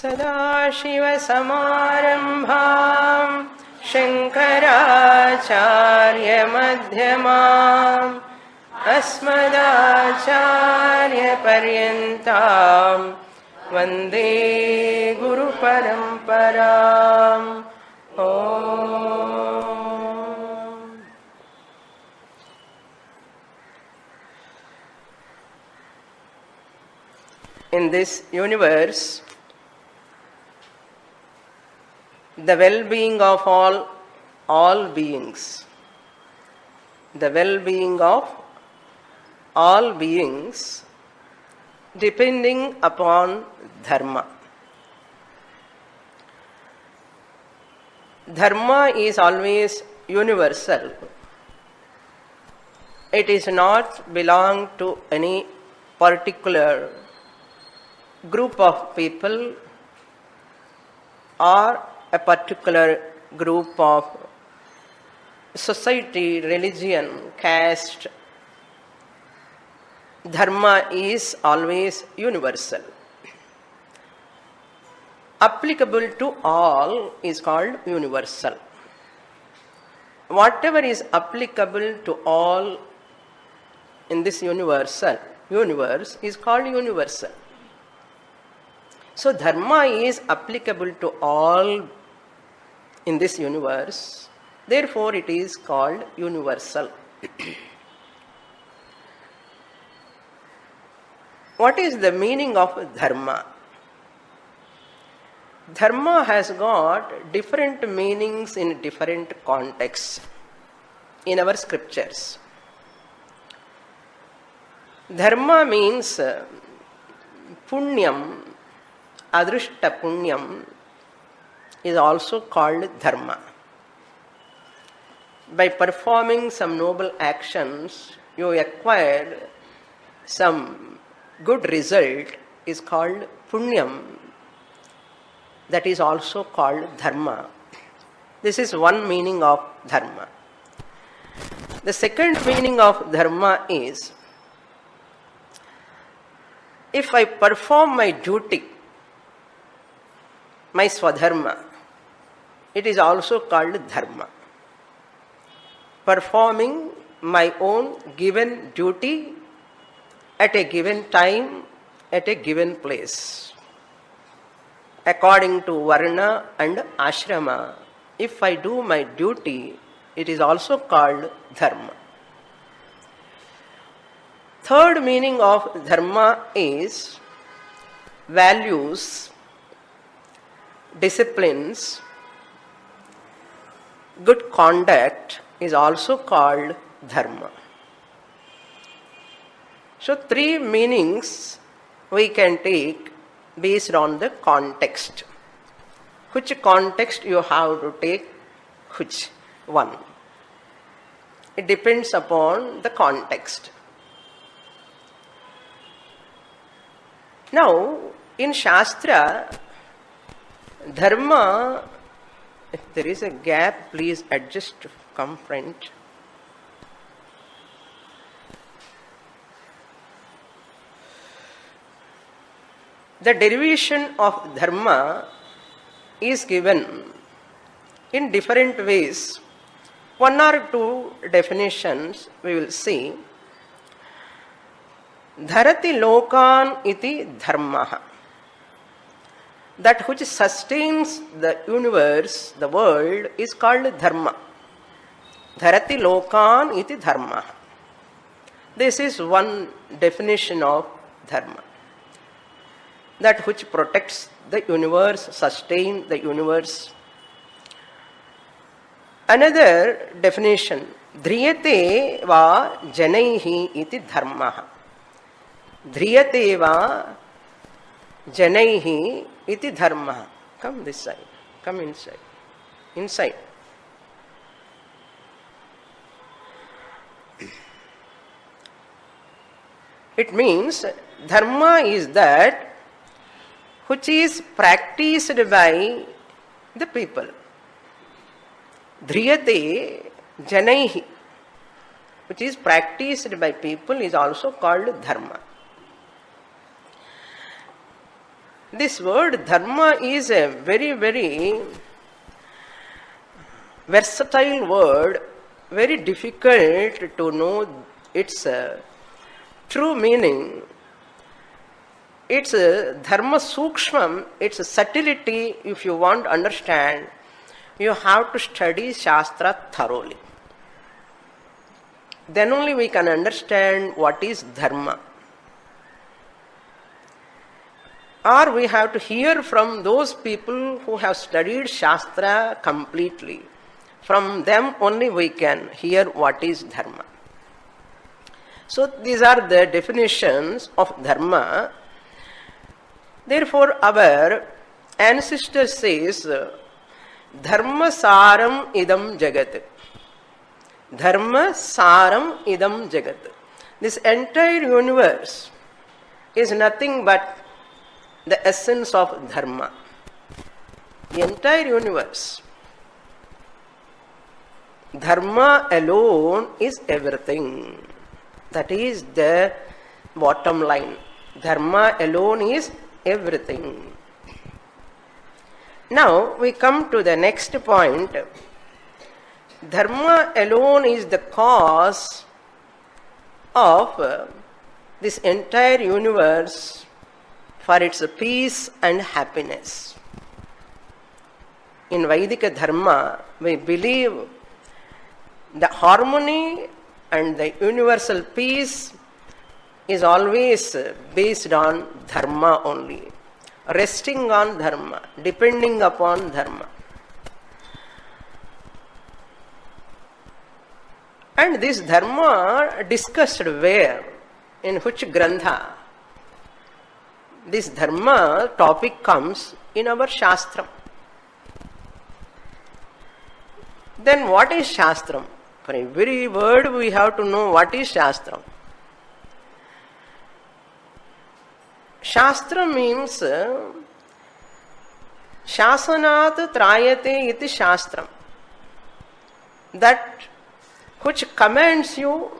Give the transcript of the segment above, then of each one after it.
सदाशिवसमारम्भां शङ्कराचार्यमध्यमाम् अस्मदाचार्यपर्यन्तां वन्दे गुरुपरम्पराम्। In this universe, the well-being of all beings, the well-being of all beings depending upon dharma. Dharma is always universal. It is not belong to any particular group of people or a particular group of society, religion, caste. Dharma is always universal. Applicable to all is called universal. Whatever is applicable to all in this universe is called universal. So dharma is applicable to all in this universe, therefore it is called universal. What is the meaning of dharma? Dharma has got different meanings in different contexts in our scriptures. Dharma means punyam, adrishta punyam is also called dharma. By performing some noble actions, you acquire some good result is called punyam. That is also called dharma. This is one meaning of dharma. The second meaning of dharma is, if I perform my duty, my swadharma, it is also called dharma. Performing my own given duty at a given time, at a given place, according to varna and ashrama. If I do my duty, it is also called dharma. Third meaning of dharma is values, disciplines, good conduct is also called dharma. So three meanings we can take based on the context. Which context you have to take which one? It depends upon the context. Now, in Shastra, dharma, if there is a gap, please adjust, come front. The derivation of dharma is given in different ways. One or two definitions we will see. Dharati lokan iti dharmaha. That which sustains the universe, the world, is called dharma. Dharati lokan iti dharmaha. This is one definition of dharma. That which protects the universe, sustains the universe. Another definition, dhriyate va janaihi iti dharmaha. Dhriyate va janaihi iti dharmaha. Come this side, come inside. Inside. It means dharma is that which is practiced by the people. Dhriyate janaihi, which is practiced by people, is also called dharma. This word dharma is a very, very versatile word, very difficult to know its true meaning. Its dharma sukshmam, its subtlety, if you want to understand, you have to study Shastra thoroughly. Then only we can understand what is dharma. Or we have to hear from those people who have studied Shastra completely. From them only we can hear what is dharma. So these are the definitions of dharma. Therefore our ancestor says, dharma saram idam jagat. Dharma saram idam jagat. This entire universe is nothing but the essence of dharma. The entire universe. Dharma alone is everything. That is the bottom line. Dharma alone is everything. Now we come to the next point. Dharma alone is the cause of this entire universe for its peace and happiness. In Vaidika Dharma, we believe the harmony and the universal peace is always based on dharma only, resting on dharma, depending upon dharma. And this dharma discussed where? In which grantha? This dharma topic comes in our Shastram. Then what is Shastram? For every word we have to know what is Shastram. Shastra means Shasanat Trayate iti Shastram. That which commands you,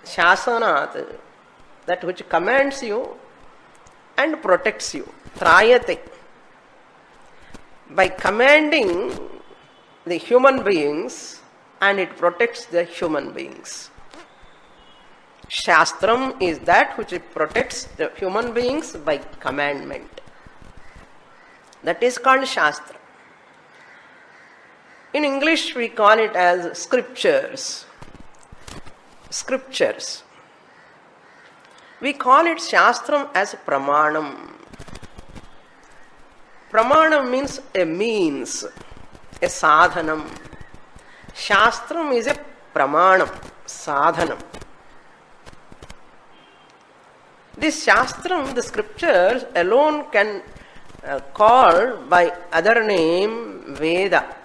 Shasanat, that which commands you and protects you. Trayate. By commanding the human beings, and it protects the human beings. Shastram is that which protects the human beings by commandment. That is called Shastra. In English we call it as scriptures. Scriptures. We call it Shastram as Pramanam. Pramanam means a means, a sadhanam. Shastram is a pramanam, sadhanam. This Shastram, the scriptures alone can call by other name Veda.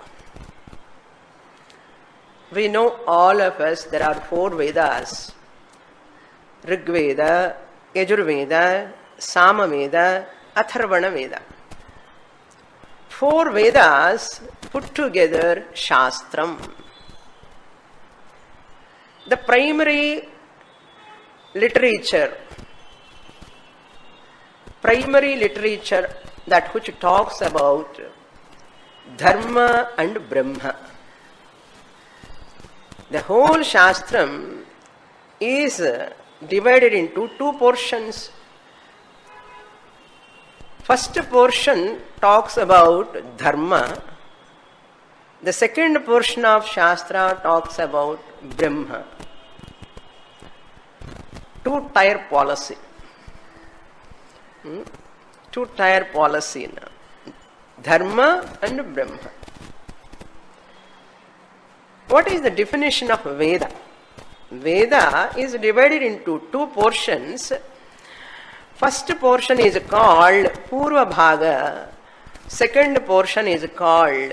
We know all of us, there are 4 Vedas. Rig Veda, Yajur Veda, Sama Veda, Atharvana Veda. 4 Vedas put together Shastram. The primary literature that which talks about Dharma and Brahma. The whole Shastram is divided into 2 portions. First portion talks about Dharma. The second portion of Shastra talks about Brahma. 2-tier policy. 2-tier policy now. Dharma and Brahma. What is the definition of Veda? Veda is divided into 2 portions. First portion is called Purva Bhaga. Second portion is called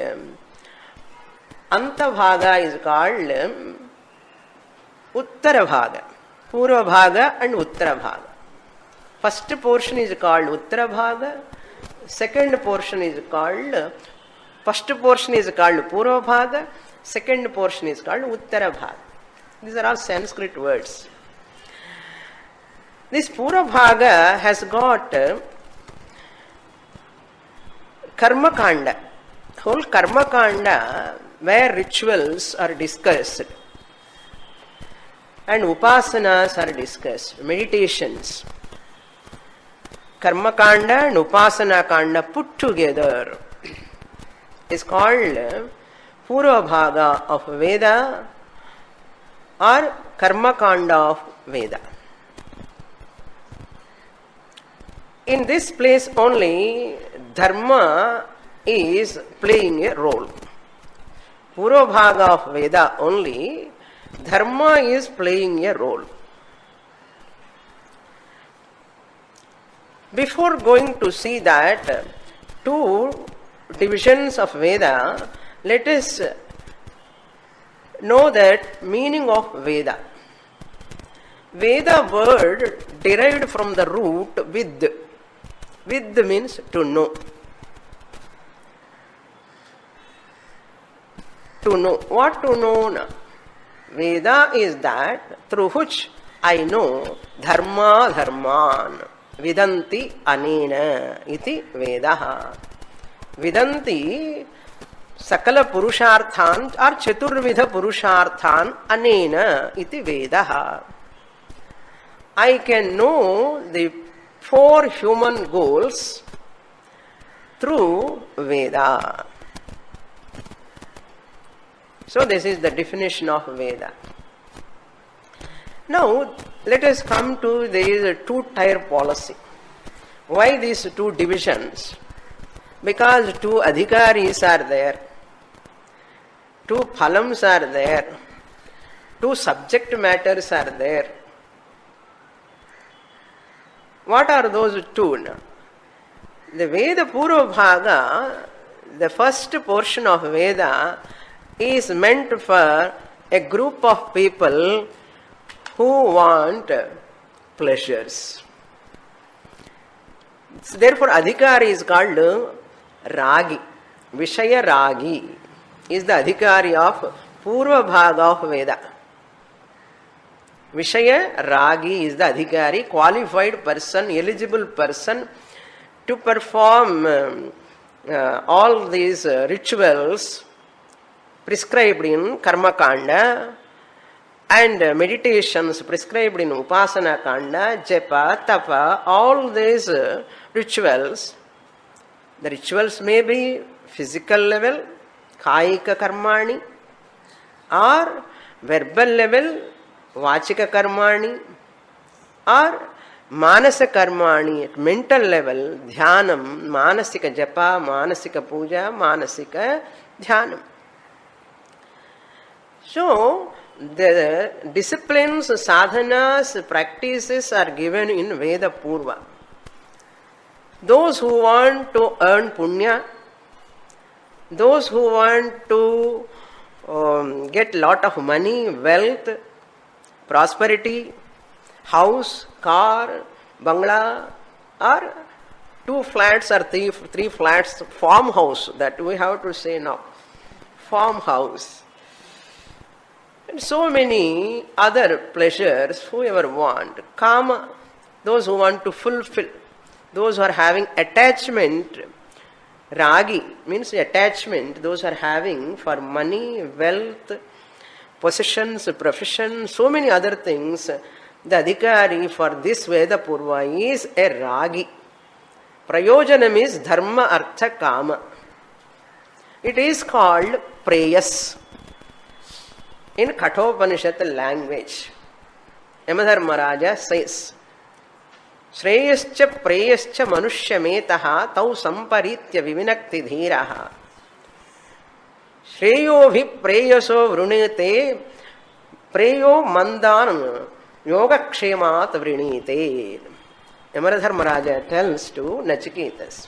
Anta Bhaga, is called Uttara Bhaga. Purva Bhaga and Uttara Bhaga. First portion is called Uttara Bhaga. Second portion is called, first portion is called Purva Bhaga. Second portion is called Uttara Bhaga. These are all Sanskrit words. This Purva Bhaga has got Karma Kanda, whole Karma Kanda, where rituals are discussed and upasanas are discussed, meditations. Karma Kanda and Upasana Kanda put together is called Purva Bhaga of Veda or Karma Kanda of Veda. In this place only, Dharma is playing a role. Purva Bhaga of Veda only, Dharma is playing a role. Before going to see that two divisions of Veda, let us know that meaning of Veda. Veda word derived from the root vid. Vid means to know. To know. What to know now? Veda is that through which I know dharma dharman. Vidanti anena iti Vedaha. Vidanti sakala purusharthan or chaturvidha purusharthan anena iti Vedaha. I can know the 4 human goals through Veda. So this is the definition of Veda. Now let us come to this 2-tier policy. Why these 2 divisions? Because 2 adhikaris are there, 2 phalams are there, 2 subject matters are there. What are those 2? The Veda Purva Bhaga, the first portion of Veda, is meant for a group of people who want pleasures. Therefore, Adhikari is called Ragi. Vishaya Ragi is the Adhikari of Purva Bhaga of Veda. Vishaya Ragi is the Adhikari, qualified person, eligible person to perform all these rituals prescribed in Karma Kanda and meditations prescribed in Upasana Kanda, Japa, Tapa, all these rituals. The rituals may be physical level, Kayika Karmani, or verbal level, Vachika Karmani, or Manasa Karmani at mental level, Dhyanam, Manasika Japa, Manasika Puja, Manasika Dhyanam. So, the disciplines, sadhanas, practices are given in Veda Purva. Those who want to earn punya, those who want to get lot of money, wealth, prosperity, house, car, bangla, or 2 flats or 3 flats, farmhouse, that we have to say now, farmhouse. And so many other pleasures, whoever want. Kama, those who want to fulfill, those who are having attachment. Ragi means attachment, those who are having for money, wealth, possessions, profession, so many other things. The Adhikari for this Veda Purva is a Ragi. Prayojanam is Dharma, Artha, Kama. It is called Preyas in Kathopanishad language. Yamadharmaraja says, Shreyascha preyascha manushyametaha tau samparitya vivinakti dhiraha Shreyo bhi preyaso vrunete preyo mandan yogakshemat vrinite. Yamadharmaraja tells to Nachiketas,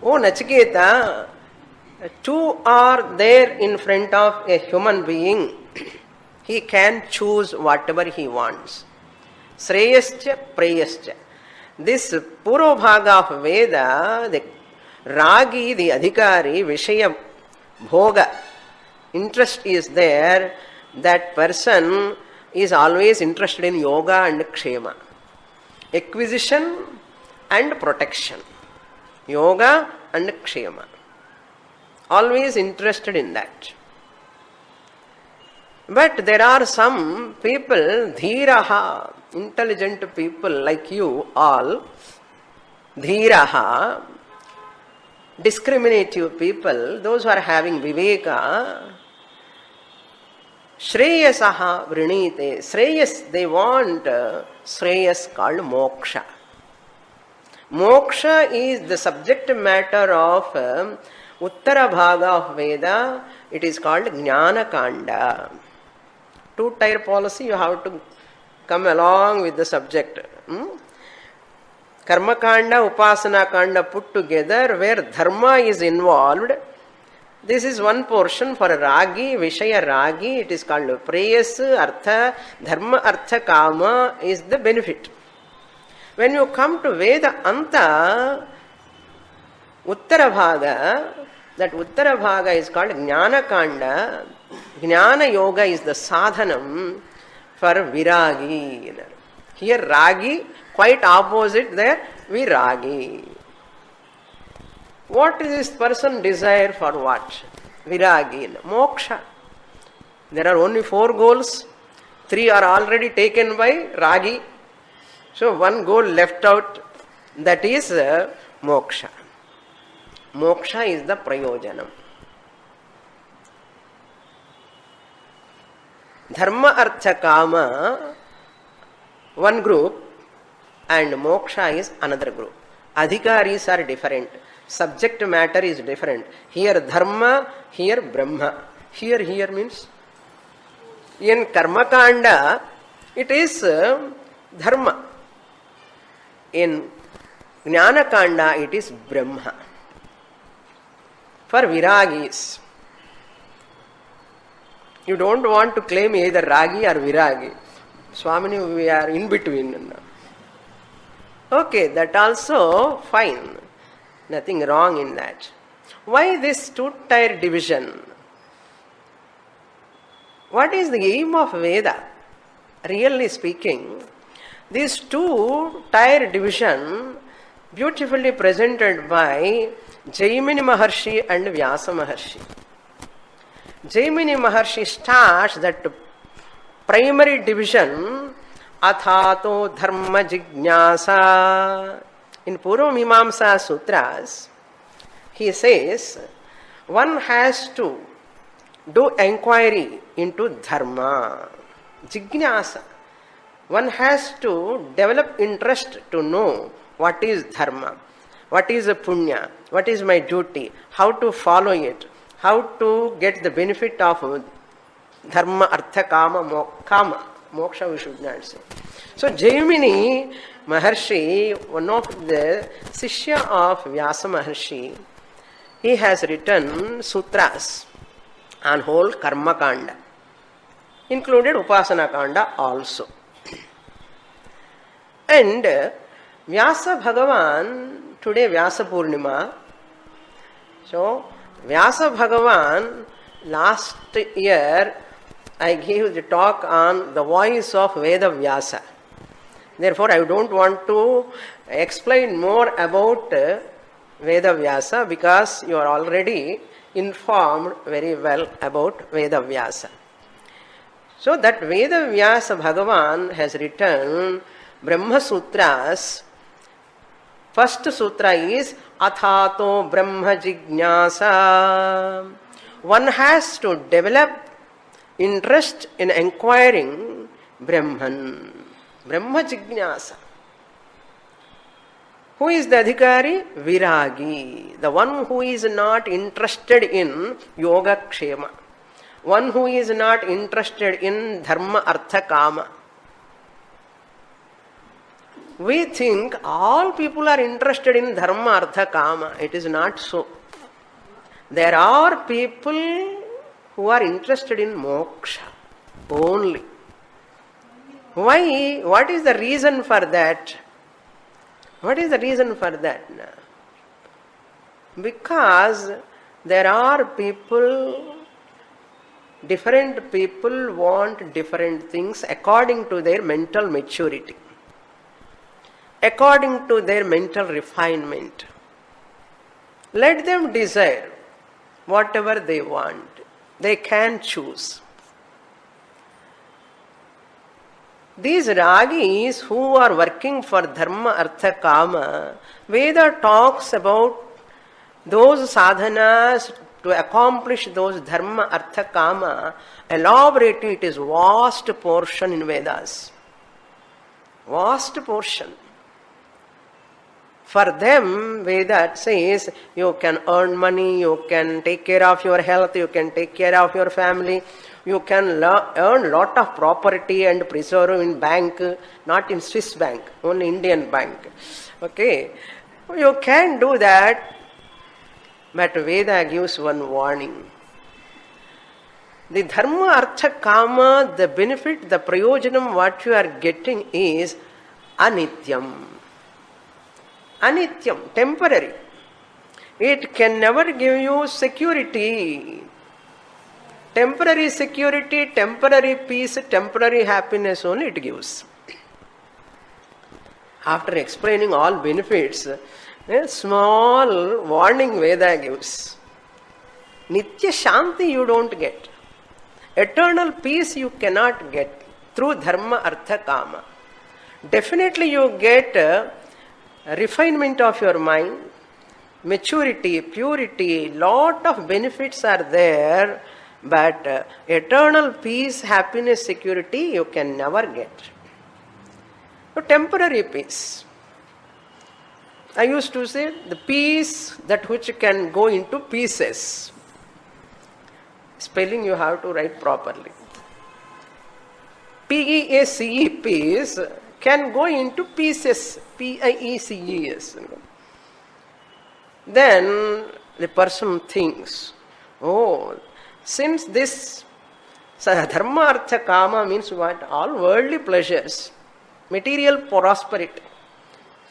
O Nachiketa, 2 are there in front of a human being. He can choose whatever he wants. Shreyascha, Preyascha. This Purva Bhaga of Veda, the Ragi, the Adhikari, Vishaya Bhoga, interest is there. That person is always interested in yoga and kshema, acquisition and protection. yoga and kshema. Always interested in that. But there are some people, dhiraha, intelligent people like you all, dhiraha, discriminative people, those who are having viveka, shreyasaha vrinite. Shreyas, they want shreyas called moksha. Moksha is the subject matter of Uttara Bhaga of Veda. It is called Jnana Kanda. Two-tier policy, you have to come along with the subject. Karma Kanda, Upasana Kanda put together, where dharma is involved. This is one portion for Ragi, Vishaya Ragi. It is called Preyas, Artha, Dharma, Artha, Kama is the benefit. When you come to Veda Anta, Uttara Bhaga, that Uttara Bhaga is called Jnana Kanda. Jnana Yoga is the sadhanam for Viragi. Here Ragi, quite opposite there, Viragi. What is this person desire for what? Viragi, moksha. There are only 4 goals. 3 are already taken by Ragi. So one goal left out, that is moksha. Moksha is the prayojanam. Dharma, Artha, Kama, one group, and moksha is another group. Adhikaris are different. Subject matter is different. Here dharma, here brahma. Here means in karma kanda it is dharma. In jnana kanda it is brahma. For viragis, you don't want to claim either ragi or viragi. Swamini, we are in between. Okay, that also fine. Nothing wrong in that. Why this two-tier division? What is the aim of Veda? Really speaking, this two-tier division beautifully presented by Jaimini Maharshi and Vyasa Maharshi. Jaimini Maharshi starts that primary division, Athato Dharma Jignasa. In Purva Mimamsa Sutras, he says, one has to do enquiry into dharma, jignasa. One has to develop interest to know what is dharma, what is a punya, what is my duty, how to follow it, how to get the benefit of dharma, artha, kama, moksha we should not say. So Jaimini Maharshi, one of the Sishya of Vyasa Maharshi, he has written sutras on whole Karma Kanda, included Upasana Kanda also. And Vyasa Bhagavan, today Vyasa Purnima, so Vyasa Bhagavan, last year I gave the talk on the voice of Veda Vyasa. Therefore, I don't want to explain more about Veda Vyasa because you are already informed very well about Veda Vyasa. So that Veda Vyasa Bhagavan has written Brahma Sutras. First sutra is Athato Brahma Jignasa. One has to develop interest in inquiring Brahman. Brahma Jignasa. Who is the adhikari? Viragi. The one who is not interested in yoga kshema. One who is not interested in dharma, artha, kama. We think all people are interested in dharma, artha, kama. It is not so. There are people who are interested in moksha only. Why? What is the reason for that? What is the reason for that? Because there are people, different people want different things according to their mental maturity, according to their mental refinement. Let them desire whatever they want. They can choose. These ragis who are working for dharma, artha, kama, Veda talks about those sadhanas to accomplish those dharma, artha, kama, elaborating. It is vast portion in Vedas. Vast portion. For them, Veda says, you can earn money, you can take care of your health, you can take care of your family, you can earn lot of property and preserve in bank, not in Swiss bank, only Indian bank. Okay, you can do that, but Veda gives one warning. The dharma, artha, kama, the benefit, the prayojanam, what you are getting is anityam. Anityam, temporary. It can never give you security. Temporary security, temporary peace, temporary happiness only it gives. After explaining all benefits, a small warning Veda gives. Nitya Shanti you don't get. Eternal peace you cannot get through dharma, artha, kama. Definitely you get refinement of your mind, maturity, purity, lot of benefits are there, but eternal peace, happiness, security you can never get. So temporary peace. I used to say the peace that which can go into pieces. Spelling you have to write properly. P-E-A-C-E, peace, can go into pieces. P-I-E-C-E-S. Then the person thinks, oh, since this dharma, artha, kama means what? All worldly pleasures, material prosperity,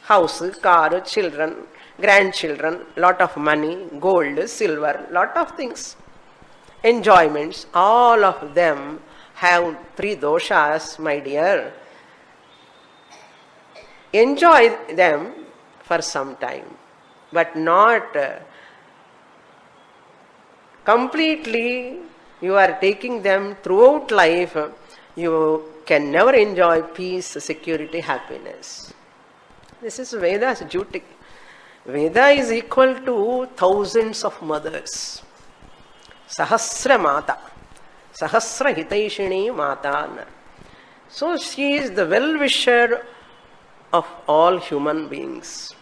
house, car, children, grandchildren, lot of money, gold, silver, lot of things, enjoyments, all of them have three doshas, my dear. Enjoy them for some time, but not completely. You are taking them throughout life. You can never enjoy peace, security, happiness. This is Veda's duty. Veda is equal to thousands of mothers. Sahasra Mata. Sahasra Hitaishini Mata. So she is the well-wisher of all human beings.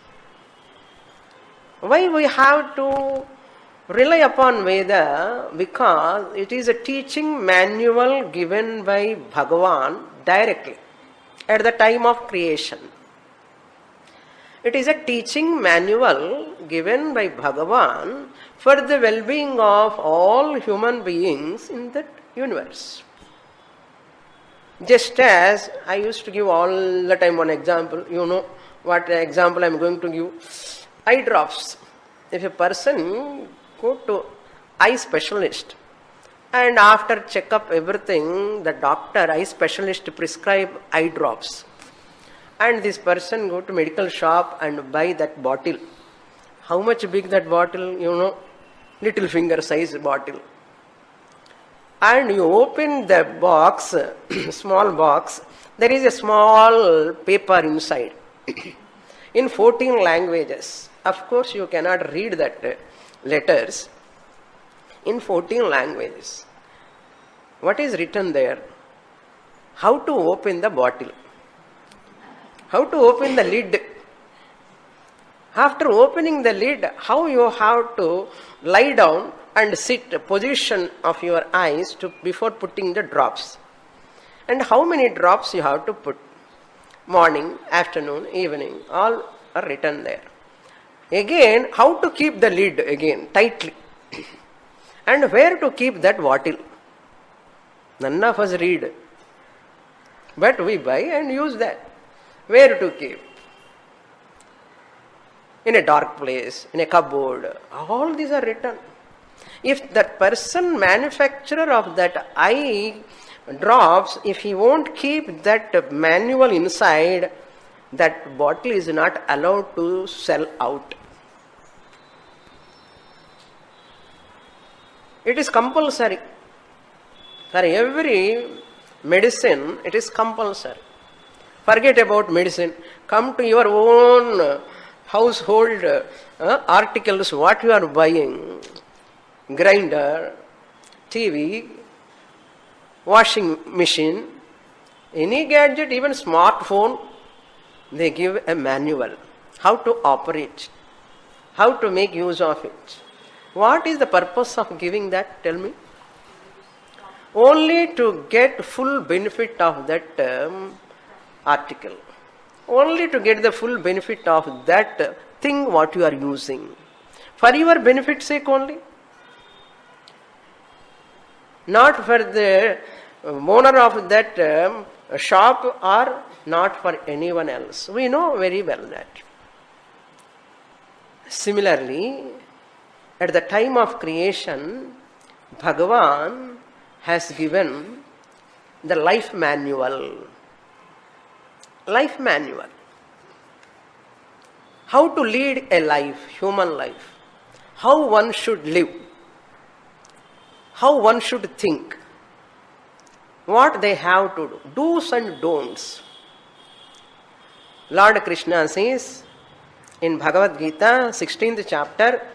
Why we have to rely upon Veda? Because it is a teaching manual given by Bhagavan directly at the time of creation. It is a teaching manual given by Bhagavan for the well-being of all human beings in the universe. Just as I used to give all the time one example, you know what example I am going to give. Eye drops. If a person go to eye specialist and after check-up everything, the doctor, eye specialist prescribe eye drops. And this person go to medical shop and buy that bottle. How much big that bottle, you know? Little finger size bottle. And you open the box, small box, there is a small paper inside in 14 languages. Of course, you cannot read that letters in 14 languages. What is written there? How to open the bottle. How to open the lid. After opening the lid, how you have to lie down and sit, position of your eyes before putting the drops. And how many drops you have to put. Morning, afternoon, evening, all are written there. Again, how to keep the lid again, tightly. And where to keep that bottle. None of us read. But we buy and use that. Where to keep? In a dark place, in a cupboard. All these are written. If that person, manufacturer of that eye drops, if he won't keep that manual inside, that bottle is not allowed to sell out. It is compulsory. For every medicine, it is compulsory. Forget about medicine. Come to your own household articles, what you are buying. Grinder, TV, washing machine, any gadget, even smartphone, they give a manual. How to operate, how to make use of it. What is the purpose of giving that? Tell me. Only to get full benefit of that article. Only to get the full benefit of that thing what you are using. For your benefit's sake only. Not for the owner of that shop or not for anyone else. We know very well that. Similarly, at the time of creation, Bhagavan has given the life manual. Life manual. How to lead a life, human life. How one should live. How one should think. What they have to do. Do's and don'ts. Lord Krishna says in Bhagavad Gita, 16th chapter,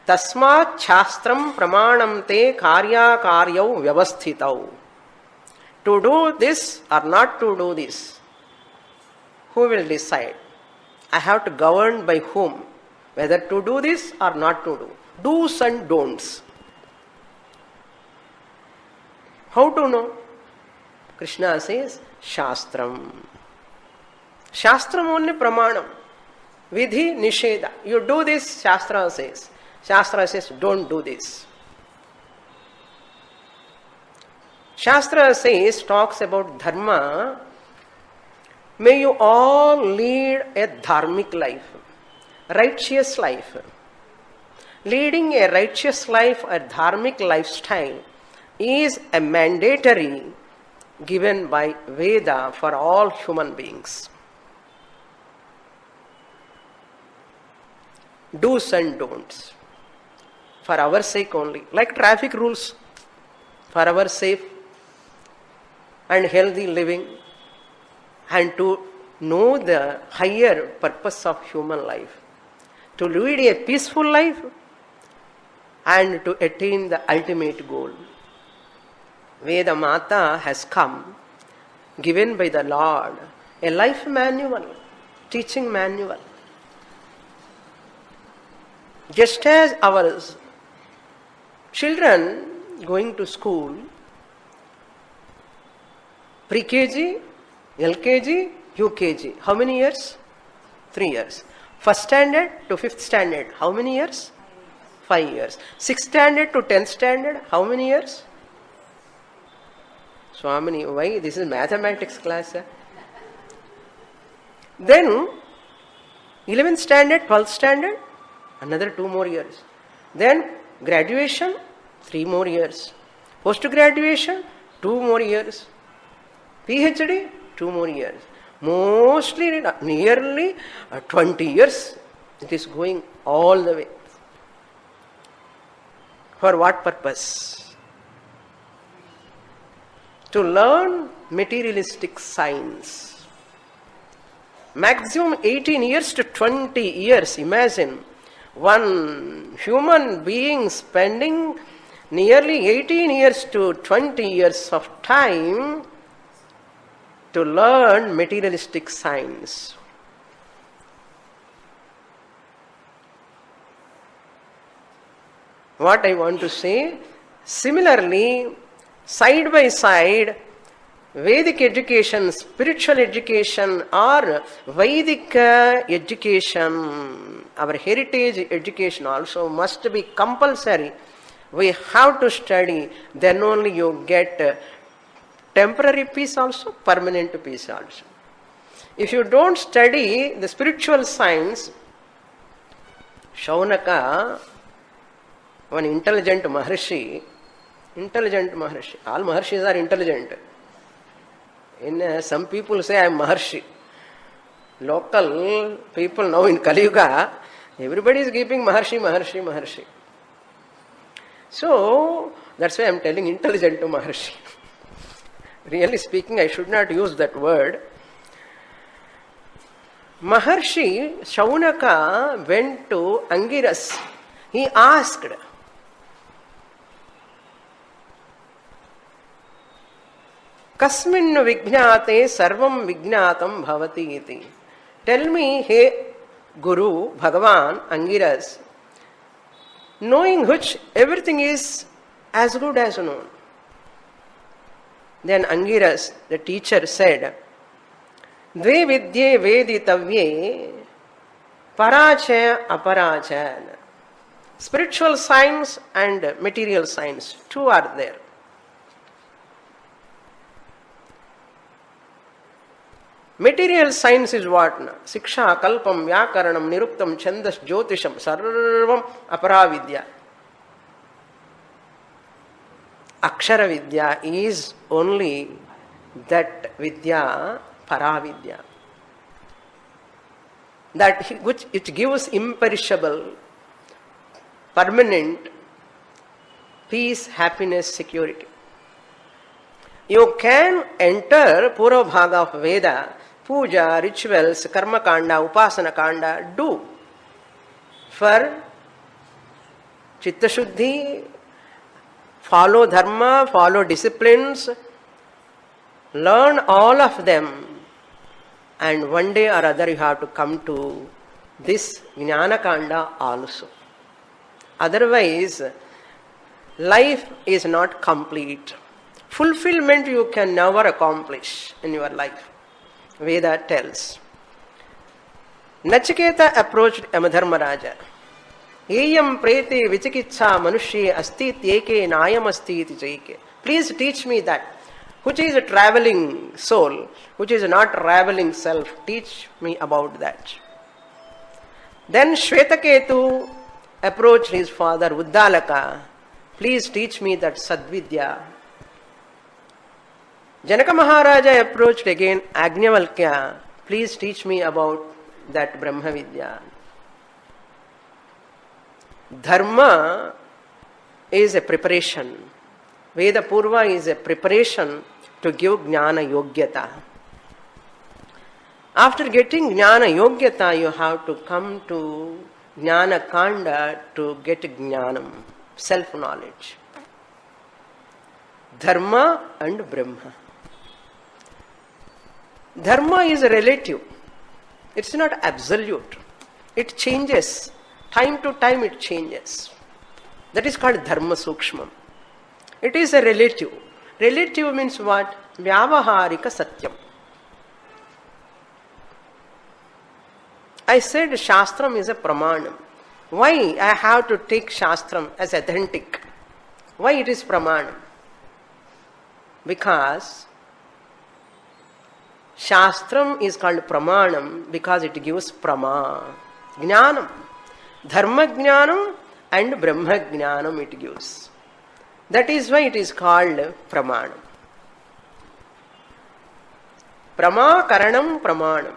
Tasmat Shastram Pramanam Te Karya Karyau Vyavasthitau. To do this or not to do this. Who will decide? I have to govern by whom? Whether to do this or not to do. Do's and don'ts. How to know? Krishna says, Shastram. Shastram only pramanam. Vidhi nisheda. You do this, Shastra says. Shastra says, don't do this. Shastra says, talks about dharma. May you all lead a dharmic life, righteous life. Leading a righteous life, a dharmic lifestyle, is a mandatory given by Veda for all human beings. Do's and don'ts. For our sake only. Like traffic rules. For our safe and healthy living. And to know the higher purpose of human life. To lead a peaceful life and to attain the ultimate goal. Veda Mata has come, given by the Lord, a life manual, teaching manual. Just as our children going to school, pre-KG, LKG, UKG, how many years? 3 years. First standard to 5th standard, how many years? 5 years. 6th standard to 10th standard, how many years? Swamini, why? This is mathematics class. Then, 11th standard, 12th standard, another 2 more years. Then, graduation, 3 more years. Post-graduation, 2 more years. PhD, 2 more years. Mostly, nearly 20 years, it is going all the way. For what purpose? To learn materialistic science. Maximum 18 years to 20 years. Imagine one human being spending nearly 18 years to 20 years of time to learn materialistic science. What I want to say, similarly, side by side, Vedic education, spiritual education or Vedic education, our heritage education also must be compulsory. We have to study, then only you get temporary peace also, permanent peace also. If you don't study the spiritual science, Shaunaka, one intelligent Maharshi, all Maharshis are intelligent. Some people say I am Maharshi. Local people now in Kali Yuga, everybody is keeping Maharshi. So, That's why I am telling intelligent to Maharshi. Really speaking, I should not use that word. Maharshi Shaunaka went to Angiras. He asked, Kasmin Vijnate Sarvam Vijnatam Bhavati iti. Tell me, hey Guru, Bhagavan, Angiras, knowing which everything is as good as known. Then Angiras, the teacher, said, Dve vidye veditavye parachaya aparachaya. Spiritual science and material science, two are there. Material science is what? Siksha, kalpam, vyakaranam, niruktam, chandas, jyotisham, sarvam aparavidya. Akshara vidya is only that vidya, paravidya. That which it gives imperishable, permanent peace, happiness, security. You can enter Purva Bhaga of Veda, puja, rituals, karma kanda, upasana kanda, do for chitta shuddhi, follow dharma, follow disciplines, learn all of them, and one day or other you have to come to this jnana kanda also. Otherwise, life is not complete. Fulfillment you can never accomplish in your life. Veda tells. Nachiketa approached Yamadharmaraja. Eyam prete vichikitsa manushye asti tyeke nayam asti iti chaike. Please teach me that. Which is a traveling soul, which is not traveling self. Teach me about that. Then Shvetaketu approached his father Uddalaka. Please teach me that Sadvidya. Janaka Maharaja approached again Agnavalkya. Please teach me about that Brahma Vidya. Dharma is a preparation. Veda Purva is a preparation to give Jnana Yogyata. After getting Jnana Yogyata, you have to come to Jnana Kanda to get Jnanam, self-knowledge. Dharma and Brahma. Dharma is relative. It's not absolute. It changes. Time to time it changes. That is called Dharma Sukshmam. It is a relative. Relative means what? Vyavaharika Satyam. I said Shastram is a Pramanam. Why I have to take Shastram as authentic? Why it is Pramanam? Because Shastram is called Pramanam because it gives Prama. Jnanam. Dharma Jnanam and Brahma Jnanam it gives. That is why it is called Pramanam. Prama Karanam Pramanam.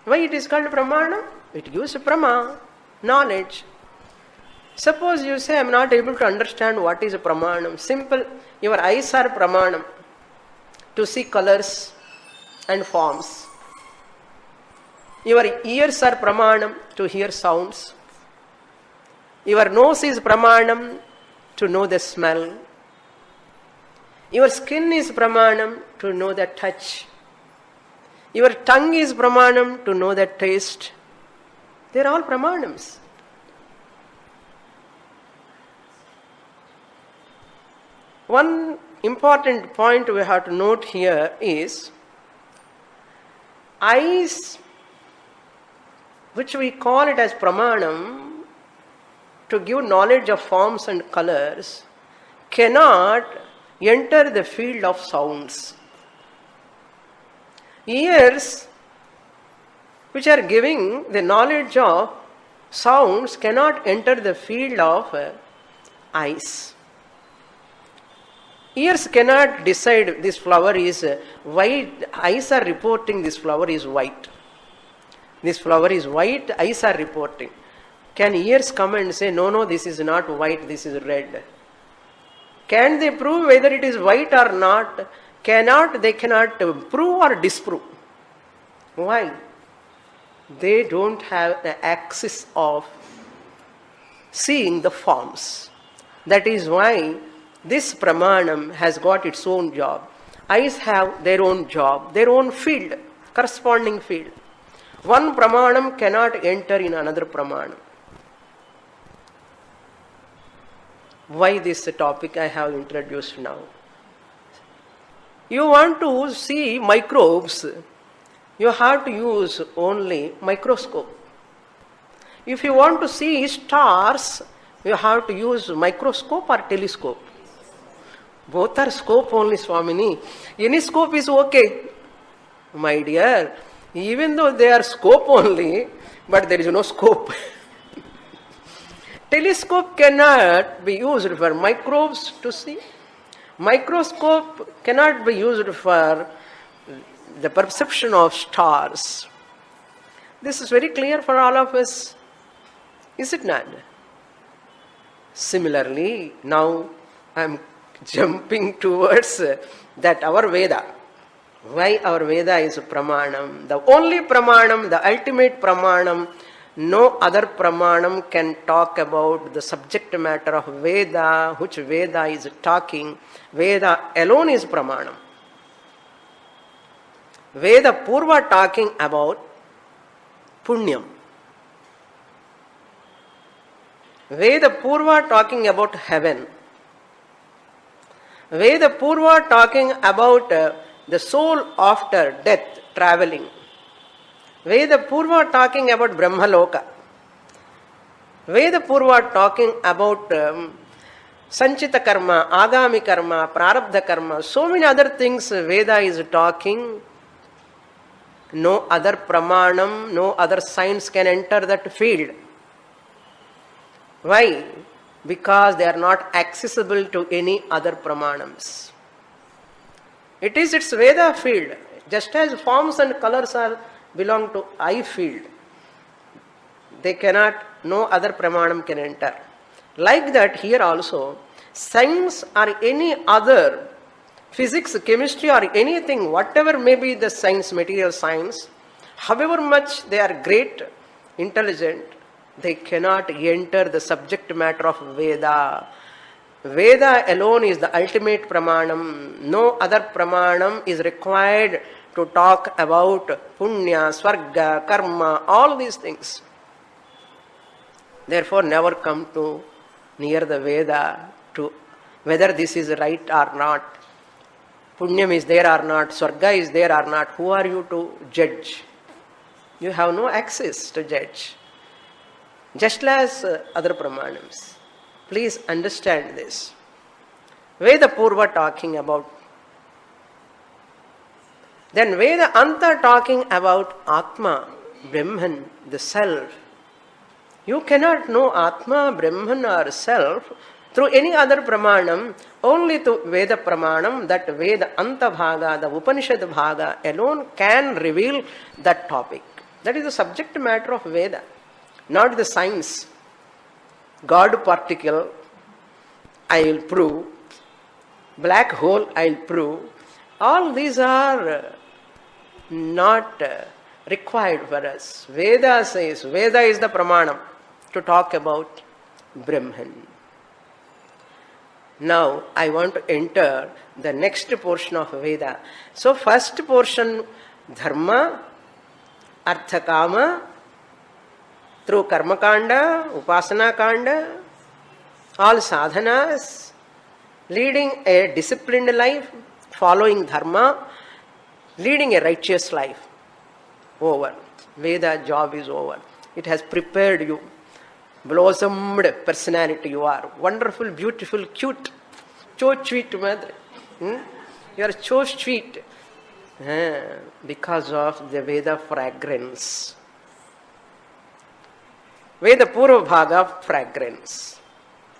Why it is called Pramanam? It gives Prama, knowledge. Suppose you say, I am not able to understand what is a Pramanam. Simple, your eyes are Pramanam to see colors and forms. Your ears are Pramanam to hear sounds. Your nose is Pramanam to know the smell. Your skin is Pramanam to know the touch. Your tongue is Pramanam to know the taste. They are all Pramanams. One important point we have to note here is eyes, which we call it as Pramanam, to give knowledge of forms and colors, cannot enter the field of sounds. Ears, which are giving the knowledge of sounds, cannot enter the field of eyes. Ears cannot decide this flower is white. Eyes are reporting this flower is white. This flower is white. Eyes are reporting. Can ears come and say, no, no, this is not white, this is red? Can they prove whether it is white or not? They cannot prove or disprove. Why? They don't have the access of seeing the forms. That is why this pramanam has got its own job. Eyes have their own job, their own field, corresponding field. One pramanam cannot enter in another pramanam. Why this topic I have introduced now? You want to see microbes, you have to use only microscope. If you want to see stars, you have to use microscope or telescope. Both are scope only, Swamini. Any scope is okay. My dear, even though they are scope only, but there is no scope. Telescope cannot be used for microbes to see. Microscope cannot be used for the perception of stars. This is very clear for all of us, is it not? Similarly, now I am jumping towards that our Veda. Why our Veda is pramanam? The only pramanam, the ultimate pramanam. No other pramanam can talk about the subject matter of Veda, which Veda is talking. Veda alone is pramanam. Veda Purva talking about Punyam. Veda Purva talking about heaven. Veda Purva talking about the soul after death traveling. Veda Purva talking about Brahmaloka. Veda Purva talking about Sanchita Karma, Agami Karma, Prarabdha Karma. So many other things Veda is talking. No other pramanam, no other science can enter that field. Why? Because they are not accessible to any other pramanams. It is its Veda field. Just as forms and colors belong to eye field, they cannot, no other pramanam can enter. Like that here also, science or any other, physics, chemistry or anything, whatever may be the science, material science, however much they are great, intelligent, they cannot enter the subject matter of Veda. Veda alone is the ultimate pramanam. No other pramanam is required to talk about punya, swarga, karma, all these things. Therefore, never come to near the Veda to whether this is right or not. Punyam is there or not, swarga is there or not. Who are you to judge? You have no access to judge. Just as other pramanams. Please understand this. Veda Purva talking about. Then Veda Anta talking about Atma, Brahman, the self. You cannot know Atma, Brahman or self through any other pramanam, only through Veda pramanam, that Veda Anta Bhaga, the Upanishad Bhaga alone can reveal that topic. That is the subject matter of Veda, not the science. God particle, I will prove. Black hole, I will prove. All these are not required for us. Veda says, Veda is the pramanam to talk about Brahman. Now, I want to enter the next portion of Veda. So, first portion, Dharma, Artha Kama, through Karma Kanda, Upasana Kanda, all sadhanas, leading a disciplined life, following Dharma, leading a righteous life. Over. Veda job is over. It has prepared you. Blossomed personality you are. Wonderful, beautiful, cute. So sweet, mother. You are so sweet. Because of the Veda fragrance. Veda Purva Bhaga fragrance.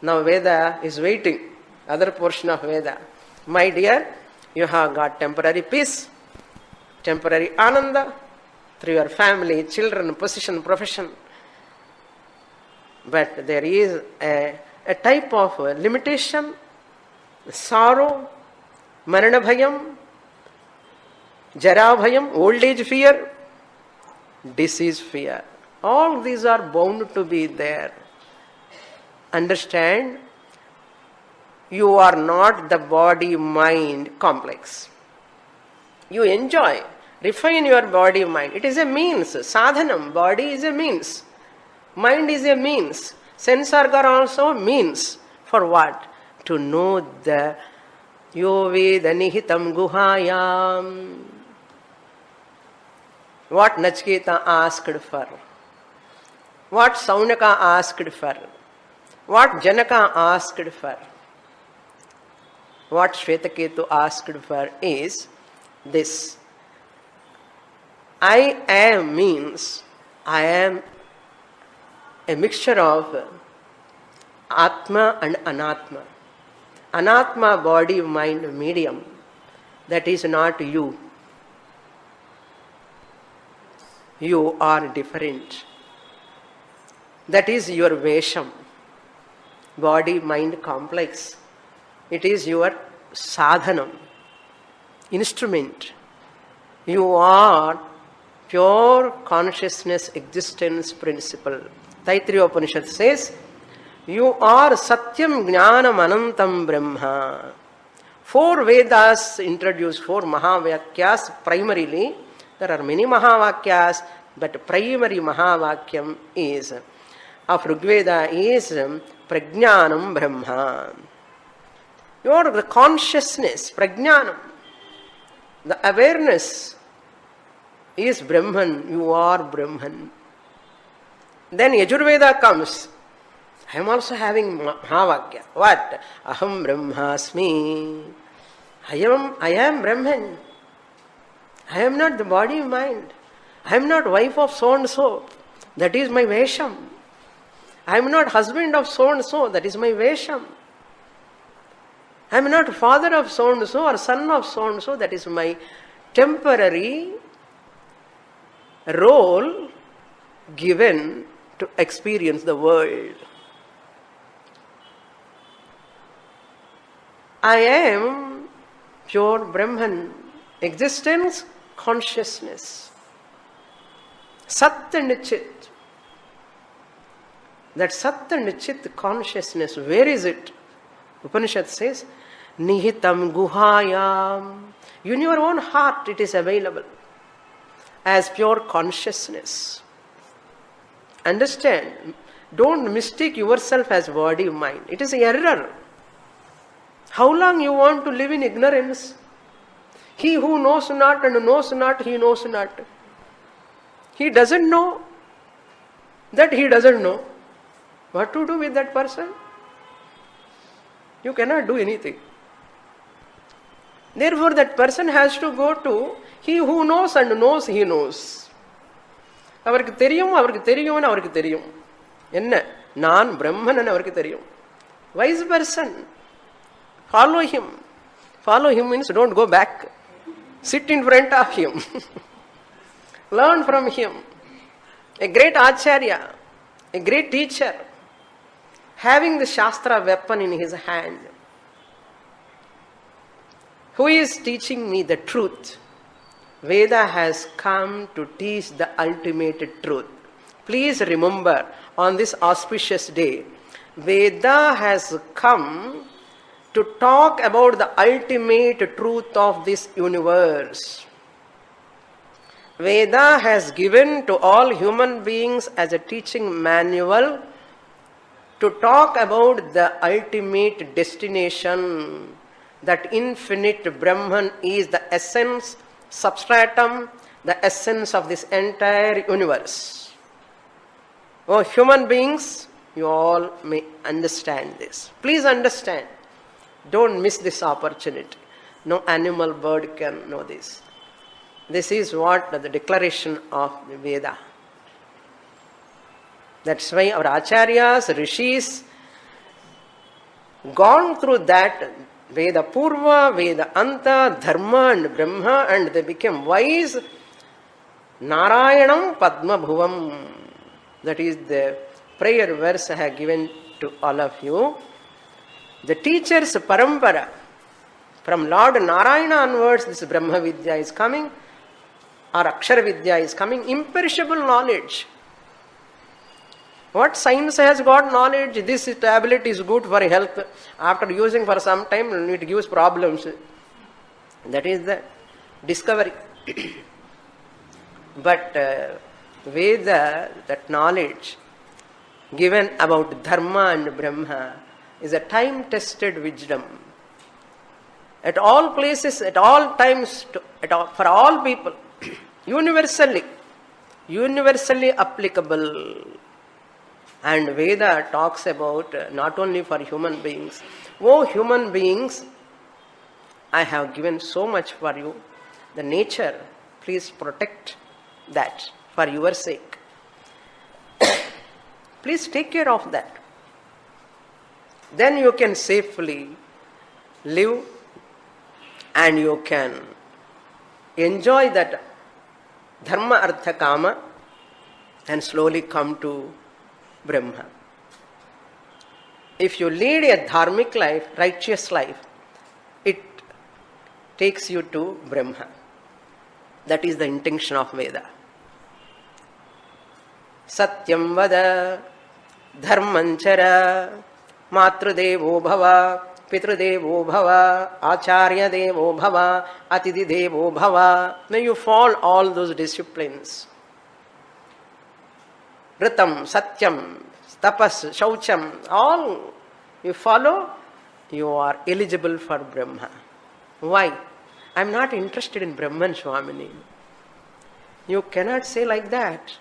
Now Veda is waiting. Other portion of Veda. My dear, you have got temporary peace, temporary ananda, through your family, children, position, profession. But there is a type of limitation, sorrow, marana bhayam, jara bhayam, old age fear, disease fear. All these are bound to be there. Understand, you are not the body-mind complex. You enjoy, refine your body-mind. It is a means. Sadhanam, body is a means. Mind is a means. Sense organ also means. For what? To know the yo veda nihitam guhayam. What Nachiketa asked for. What Saunaka asked for. What Janaka asked for. What Shvetaketu asked for is this. I am means I am a mixture of Atma and Anatma. Anatma, body, mind, medium. That is not you. You are different. That is your Vesham. Body, mind complex. It is your sadhanam, instrument. You are pure consciousness existence principle. Taittiriya Upanishad says, you are Satyam Jnanam Anantam Brahma. 4 Vedas introduce 4 Mahavakyas primarily. There are many Mahavakyas, but primary Mahavakyam is of Rigveda is Prajnanam Brahma. You are the consciousness, Prajnanam. The awareness is Brahman. You are Brahman. Then Yajurveda comes. I am also having Mahavakya. What? Aham Brahmasmi. I am Brahman. I am not the body mind. I am not wife of so and so. That is my Vesham. I am not husband of so and so. That is my Vesham. I am not father of so and so or son of so and so. That is my temporary role given to experience the world. I am pure Brahman, existence, consciousness. Sat and Chit. That Sat and Chit consciousness, where is it? Upanishad says, Nihitam Guhayam. In your own heart it is available as pure consciousness. Understand, don't mistake yourself as body mind. It is an error. How long you want to live in ignorance? He who knows not and knows not, he knows not. He doesn't know that he doesn't know. What to do with that person? You cannot do anything. Therefore, that person has to go to he who knows and knows he knows. அவருக்கு தெரியும் அவருக்கு தெரியும்னு அவருக்கு தெரியும். என்ன? நான் பிரம்மன் அவருக்கு தெரியும். Wise person. Follow him. Follow him means don't go back. Sit in front of him. Learn from him. A great acharya, a great teacher, having the Shastra weapon in his hand. Who is teaching me the truth? Veda has come to teach the ultimate truth. Please remember, on this auspicious day, Veda has come to talk about the ultimate truth of this universe. Veda has given to all human beings as a teaching manual to talk about the ultimate destination. That infinite Brahman is the essence, substratum, the essence of this entire universe. Oh, human beings, you all may understand this. Please understand. Don't miss this opportunity. No animal, bird can know this. This is what the declaration of the Veda. That's why our acharyas, rishis, gone through that Veda Purva, Veda Anta, Dharma and Brahma, and they became wise. Narayanam Padma Bhuvam. That is the prayer verse I have given to all of you. The teacher's parampara, from Lord Narayana onwards, this Brahma Vidya is coming, or Akshara Vidya is coming, imperishable knowledge. What science has got knowledge? This tablet is good for health. After using for some time, it gives problems. That is the discovery. But Veda, that knowledge given about Dharma and Brahma, is a time-tested wisdom. At all places, at all times, for all people, universally applicable. And Veda talks about not only for human beings. Oh, human beings, I have given so much for you. The nature, please protect that for your sake. Please take care of that. Then you can safely live and you can enjoy that dharma, artha, kama and slowly come to Brahma. If you lead a dharmic life, righteous life, it takes you to Brahma. That is the intention of Veda. Satyam vada, dharmanchara, matrudevo bhava, pitrudevo bhava, acharya devo bhava, atidhi devo bhava. May you follow all those disciplines. Ritam, Satyam, Tapas, Shaucham, all you follow, you are eligible for Brahma. Why? I am not interested in Brahman, Swamini. You cannot say like that.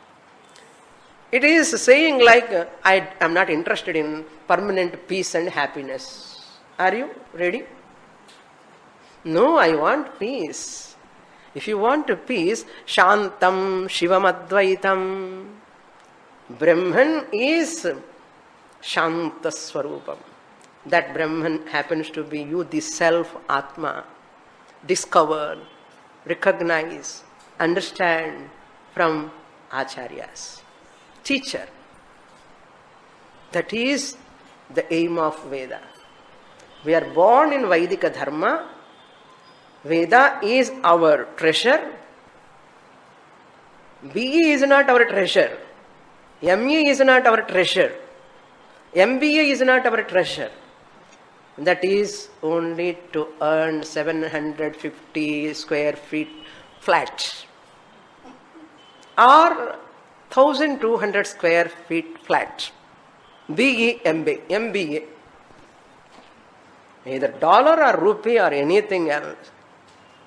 It is saying like, I am not interested in permanent peace and happiness. Are you ready? No, I want peace. If you want peace, Shantam Shivam Advaitam. Brahman is Shanta Swarupam. That Brahman happens to be you, the self, Atma. Discover, recognize, understand from Acharyas. Teacher. That is the aim of Veda. We are born in Vaidika Dharma. Veda is our treasure. BE is not our treasure. ME is not our treasure. MBA is not our treasure. That is only to earn 750 square feet flat. Or 1200 square feet flat. BE, MBA. Either dollar or rupee or anything else.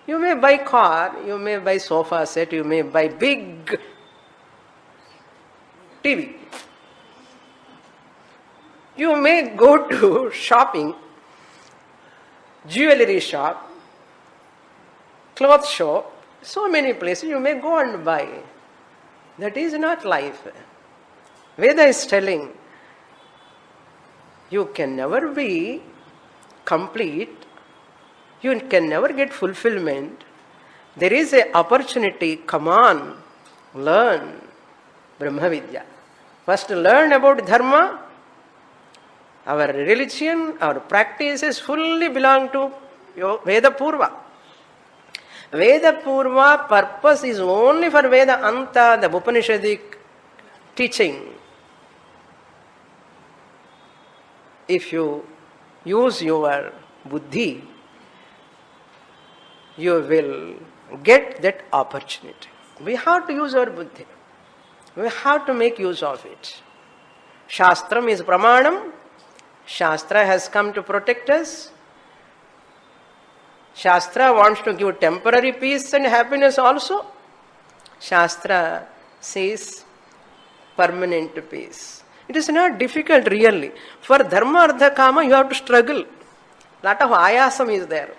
You may buy car, you may buy sofa set, you may buy big TV. You may go to shopping, jewelry shop, cloth shop, so many places you may go and buy. That is not life. Veda is telling, you can never be complete, you can never get fulfillment. There is an opportunity, come on, learn Brahma Vidya. First learn about Dharma. Our religion, our practices fully belong to Veda Purva. Veda Purva purpose is only for Veda Anta, the Upanishadic teaching. If you use your buddhi, you will get that opportunity. We have to use our buddhi. We have to make use of it. Shastram is pramanam. Shastra has come to protect us. Shastra wants to give temporary peace and happiness also. Shastra says permanent peace. It is not difficult really. For dharma, artha, kama, you have to struggle. Lot of ayasam is there.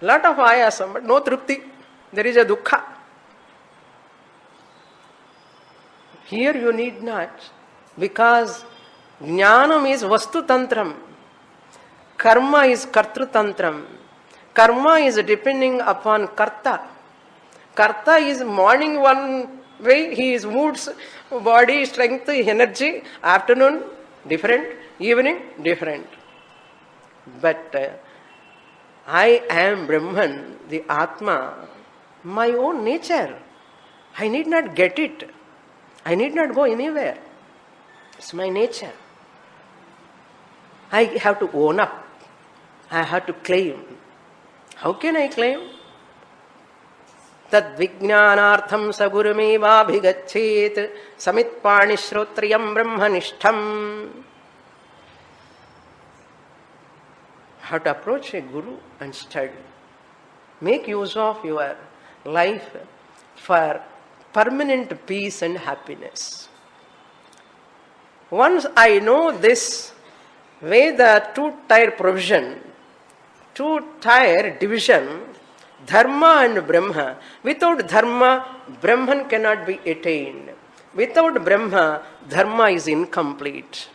Lot of ayasam, but no trupti. There is a dukkha. Here you need not, because jnanam is vastu tantram, karma is kartru tantram. Karma is depending upon karta. Karta is morning one Why? His moods, body, strength, energy, afternoon, different, evening, different. But I am Brahman, the Atma, my own nature. I need not get it. I need not go anywhere. It's my nature. I have to own up. I have to claim. How can I claim? Tad vijnanartham sagurumeva bhigachet samitpani shrotriyam brahmanishtham. How to approach a guru and study. Make use of your life for permanent peace and happiness. Once I know this Veda two-tier provision, two-tier division, Dharma and Brahma. Without Dharma, Brahman cannot be attained. Without Brahma, Dharma is incomplete.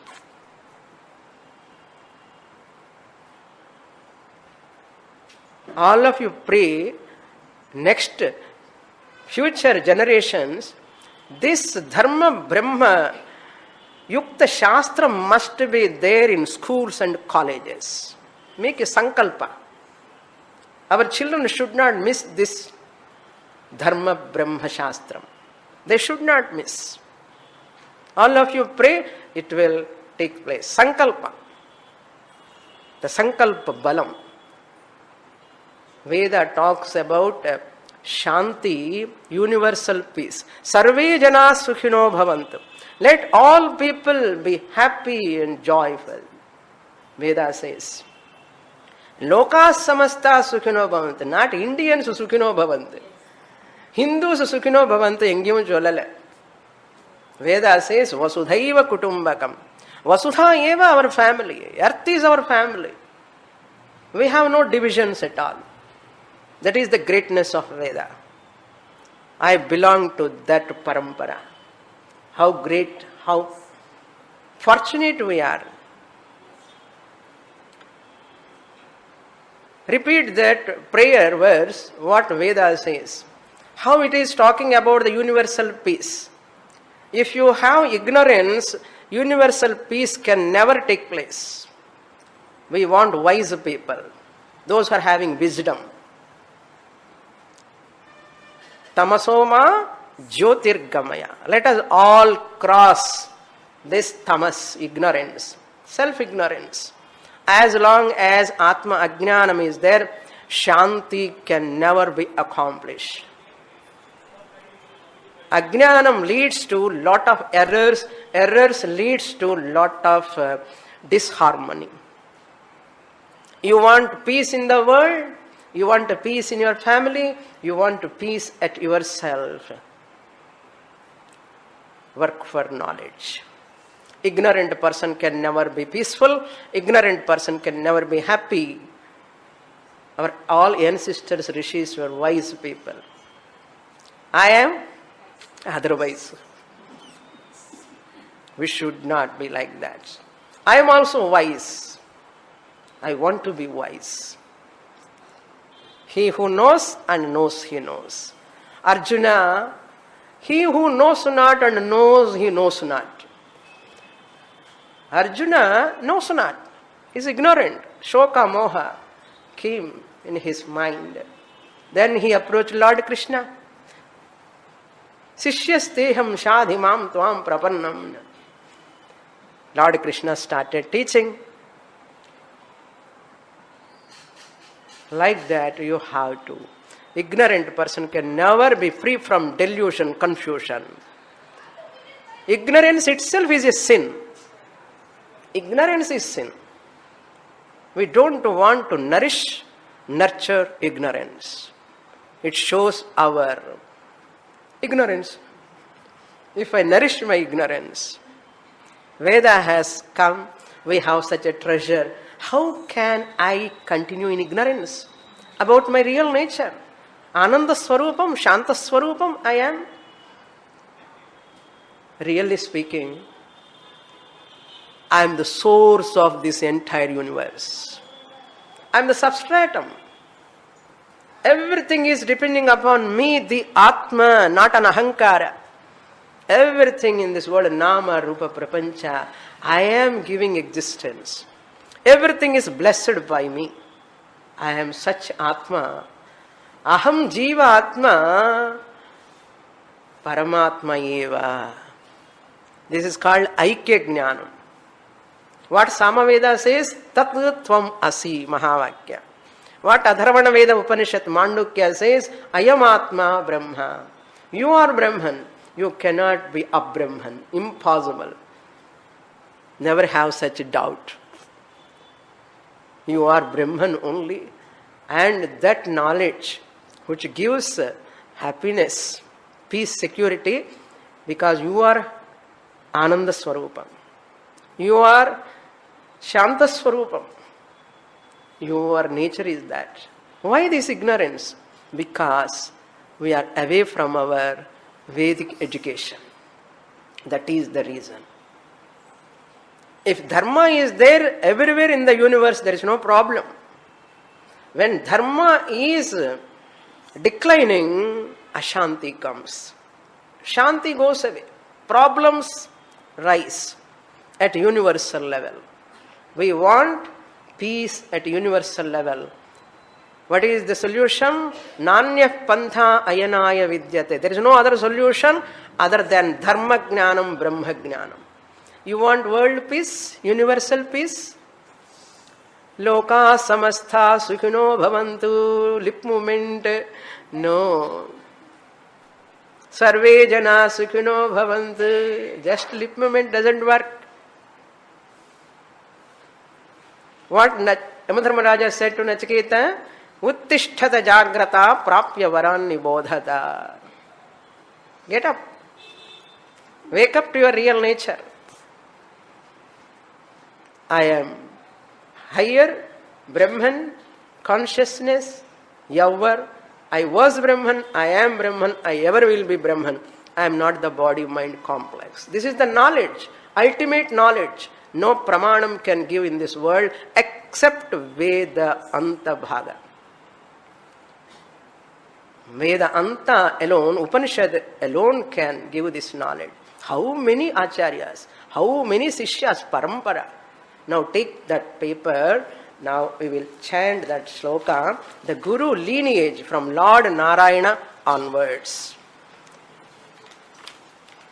All of you pray, next future generations, this Dharma Brahma Yukta Shastra must be there in schools and colleges. Make a sankalpa. Our children should not miss this Dharma Brahma Shastram. They should not miss. All of you pray, it will take place. Sankalpa. The Sankalpa Balam. Veda talks about Shanti, universal peace. Sarve jana sukhino bhavantu. Let all people be happy and joyful. Veda says. Loka samasta sukhino bhavantu. Not Indians sukhino bhavantu. Hindus sukhino bhavantu engiyum cholala. Veda says vasudhaiva kutumbakam. Vasudha eva our family. Earth is our family. We have no divisions at all. That is the greatness of Veda. I belong to that parampara. How great, how fortunate we are. Repeat that prayer verse, what Veda says. How it is talking about the universal peace. If you have ignorance, universal peace can never take place. We want wise people, those who are having wisdom. Tamasoma Jyotirgamaya. Let us all cross this tamas, ignorance, self-ignorance. As long as Atma Ajnanam is there, Shanti can never be accomplished. Ajnanam leads to lot of errors. Errors leads to lot of disharmony. You want peace in the world? You want a peace in your family? You want a peace at yourself. Work for knowledge. Ignorant person can never be peaceful. Ignorant person can never be happy. Our all ancestors, rishis were wise people. I am otherwise. We should not be like that. I am also wise. I want to be wise. He who knows and knows he knows. Arjuna, he who knows not and knows he knows not. Arjuna knows not. He is ignorant. Shoka moha came in his mind. Then he approached Lord Krishna. Sishyasteham shadhimam tvam prapannam. Lord Krishna started teaching. Like that you have to. Ignorant person can never be free from delusion, confusion. Ignorance itself is a sin. Ignorance is sin. We don't want to nurture ignorance. It shows our ignorance. If I nourish my ignorance, Veda has come, we have such a treasure. How can I continue in ignorance about my real nature? Ananda Swarupam, Shanta Swarupam I am. Really speaking, I am the source of this entire universe. I am the substratum. Everything is depending upon me, the Atma, not an Ahankara. Everything in this world, nama, rupa, prapancha, I am giving existence. Everything is blessed by me. I am such Atma. Aham Jiva Atma Paramatma Eva. This is called Aikya Jnanam. What Samaveda says, Tat Tvam Asi Mahavakya. What Adharvana Veda Upanishad Mandukya says, Ayam Atma Brahma. You are Brahman. You cannot be a Brahman. Impossible. Never have such a doubt. You are Brahman only. And that knowledge which gives happiness, peace, security, because you are Ananda Swarupam. You are Shanta Swarupam. Your nature is that. Why this ignorance? Because we are away from our Vedic education. That is the reason. If dharma is there everywhere in the universe, there is no problem. When dharma is declining, ashanti comes. Shanti goes away. Problems rise at universal level. We want peace at universal level. What is the solution? Nanya pantha ayanaya vidyate. There is no other solution other than dharma jnanam, brahma jnanam. You want world peace, universal peace? Loka samastha sukhino bhavantu. Lip movement. No. Sarve jana sukhino bhavantu. Just lip movement doesn't work. What Yamadharmaraja said to Nachiketa? Uttishtata jagrata prapya varan nibodhata. Get up. Wake up to your real nature. I am higher, Brahman, consciousness, Yavar. I was Brahman, I am Brahman, I ever will be Brahman. I am not the body-mind complex. This is the knowledge, ultimate knowledge. No pramanam can give in this world except Veda Anta Bhaga. Veda Anta alone, Upanishad alone can give this knowledge. How many acharyas, how many sishyas, parampara. Now take that paper, now we will chant that shloka, the Guru lineage from Lord Narayana onwards.